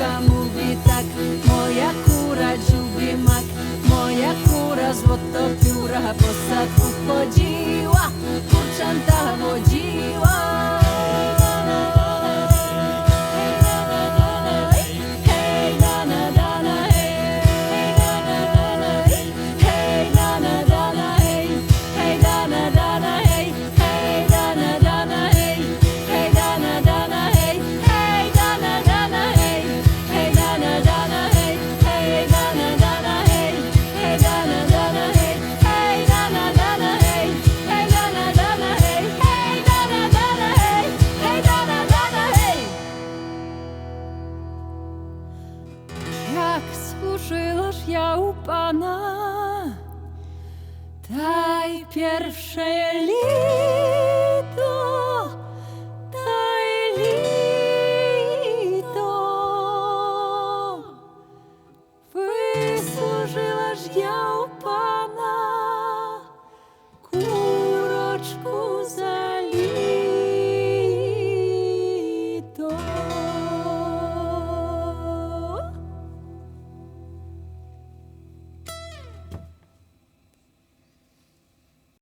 Pieska mówi tak, moja kura dziubi mak, moja kura złoto pióra po sadku chodziła, kurczęta wodziła. Jak służyłaś ja u Pana, daj pierwsze lito, daj lito. Wysłużyłaś ja u Pana.